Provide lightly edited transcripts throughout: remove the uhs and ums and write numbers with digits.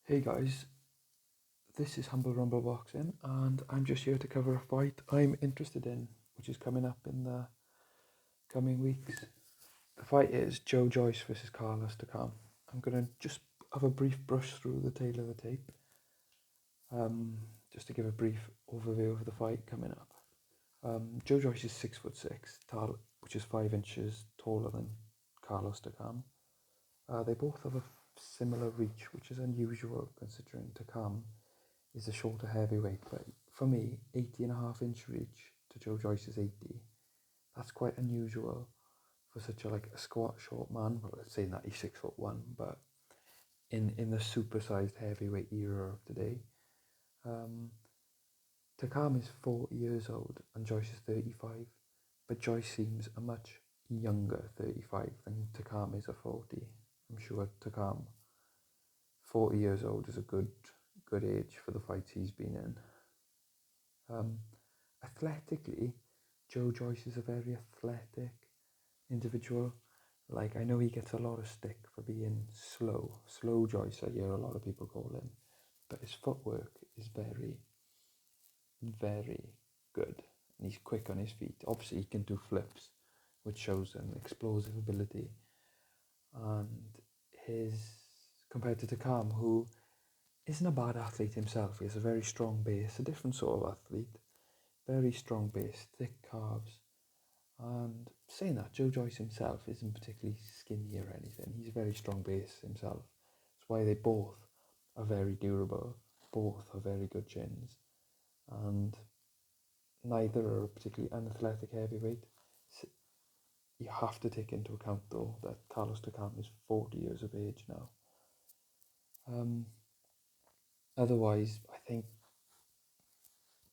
Hey guys, this is Humble Rumble Boxing, and I'm just here to cover a fight I'm interested in, which is coming up in the coming weeks. The fight is Joyce versus Takam. I'm gonna just have a brief brush through the tail of the tape, just to give a brief overview of the fight coming up. Joyce is 6'6", tall, which is 5 inches taller than Takam. They both have a similar reach, which is unusual considering Takam is a shorter heavyweight, but for me, 80.5 inch reach to Joyce's 80. That's quite unusual for such a squat short man. Well, let's say that he's 6'1", but in the supersized heavyweight era of today, um, Takam is 40 years old and Joyce is 35, but Joyce seems a much younger 35 than Takam is a 40. I'm sure Takam, 40 years old, is a good age for the fights he's been in. Athletically, Joyce is a very athletic individual. Like, I know he gets a lot of stick for being slow Joyce, I hear a lot of people call him, but his footwork is very, very good, and he's quick on his feet. Obviously, he can do flips, which shows an explosive ability, and his, compared to Takam, who isn't a bad athlete himself, he has a very strong base, a different sort of athlete, very strong base, thick calves. And saying that, Joyce himself isn't particularly skinny or anything. He's a very strong base himself. That's why they both are very durable. Both have very good chins. And neither are a particularly unathletic heavyweight. You have to take into account, though, that Takam is 40 years of age now. Otherwise, I think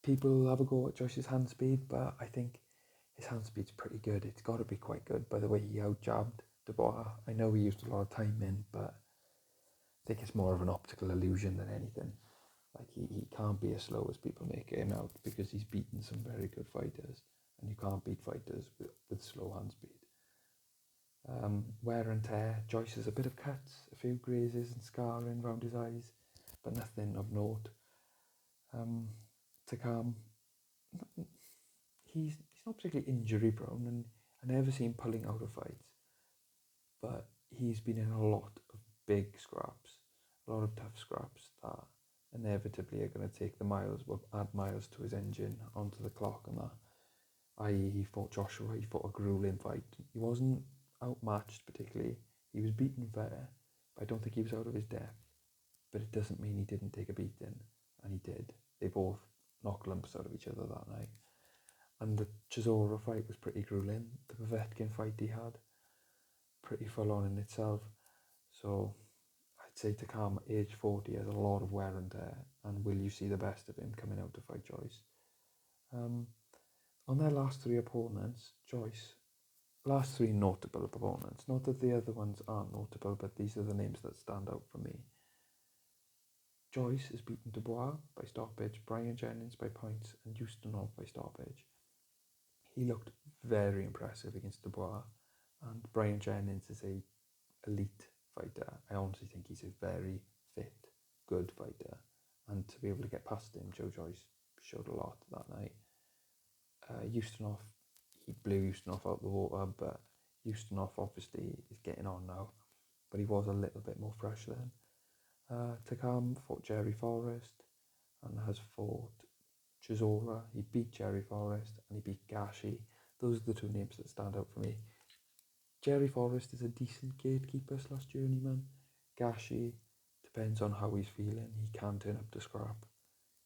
people have a go at Joyce's hand speed, but I think his hand speed's pretty good. It's got to be quite good by the way he out-jabbed Dubois. I know he used a lot of time in, but I think it's more of an optical illusion than anything. Like, he can't be as slow as people make him out because he's beaten some very good fighters, and you can't beat fighters with slow hand speed. Wear and tear. Joyce has a bit of cuts, a few grazes and scarring around his eyes, but nothing of note. Takam, he's not particularly injury prone, and I never see him pulling out of fights, but he's been in a lot of big scraps, a lot of tough scraps that inevitably are going to take the miles, will add miles to his engine onto the clock, and that. I.e., he fought Joshua, he fought a grueling fight. He wasn't outmatched particularly. He was beaten fair, but I don't think he was out of his depth. But it doesn't mean he didn't take a beating, and he did. They both knocked lumps out of each other that night. And the Chisora fight was pretty grueling. The Povetkin fight he had, pretty full on in itself. So I'd say Takam, age 40, has a lot of wear and tear, and will you see the best of him coming out to fight Joyce? On their last three opponents, last three notable opponents, not that the other ones aren't notable, but these are the names that stand out for me. Joyce has beaten Dubois by stoppage, Brian Jennings by points, and Ustinov by stoppage. He looked very impressive against Dubois, and Brian Jennings is a elite fighter. I honestly think he's a very fit, good fighter, and to be able to get past him, Joyce showed a lot that night. Ustinov, he blew Ustinov out the water, but Ustinov obviously is getting on now, but he was a little bit more fresh then. Takam fought Jerry Forrest and has fought Chisora. He beat Jerry Forrest and he beat Gashi. Those are the two names that stand out for me. Jerry Forrest is a decent gatekeeper slash journeyman. Gashi depends on how he's feeling. He can turn up to scrap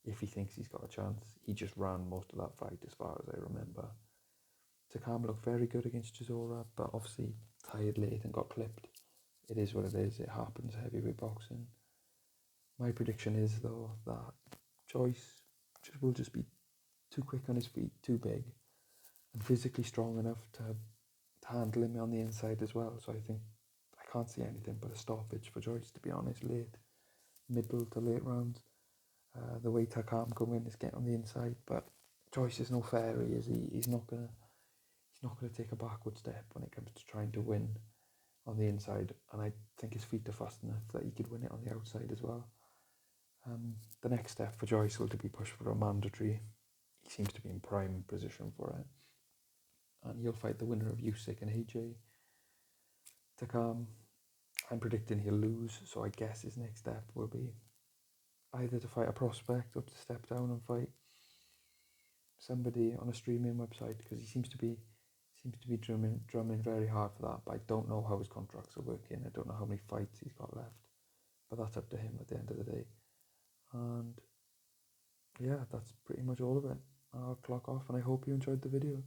if he thinks he's got a chance. He just ran most of that fight as far as I remember. Takam looked very good against Chisora, but obviously tired late and got clipped. It is what it is. It happens, heavyweight boxing. My prediction is, though, that Joyce will just be too quick on his feet, too big, and physically strong enough to handle him on the inside as well. So I think I can't see anything but a stoppage for Joyce, to be honest, middle to late rounds. The way Takam come in is get on the inside, but Joyce is no fairy, is he? He's not gonna take a backward step when it comes to trying to win on the inside, and I think his feet are fast enough that he could win it on the outside as well. The next step for Joyce will be push for a mandatory. He seems to be in prime position for it. And he'll fight the winner of Usyk and AJ. Takam, I'm predicting he'll lose, so I guess his next step will be either to fight a prospect or to step down and fight somebody on a streaming website, because he seems to be drumming very hard for that. But I don't know how his contracts are working. I don't know how many fights he's got left, but that's up to him at the end of the day. And yeah, that's pretty much all of it. I'll clock off, and I hope you enjoyed the video.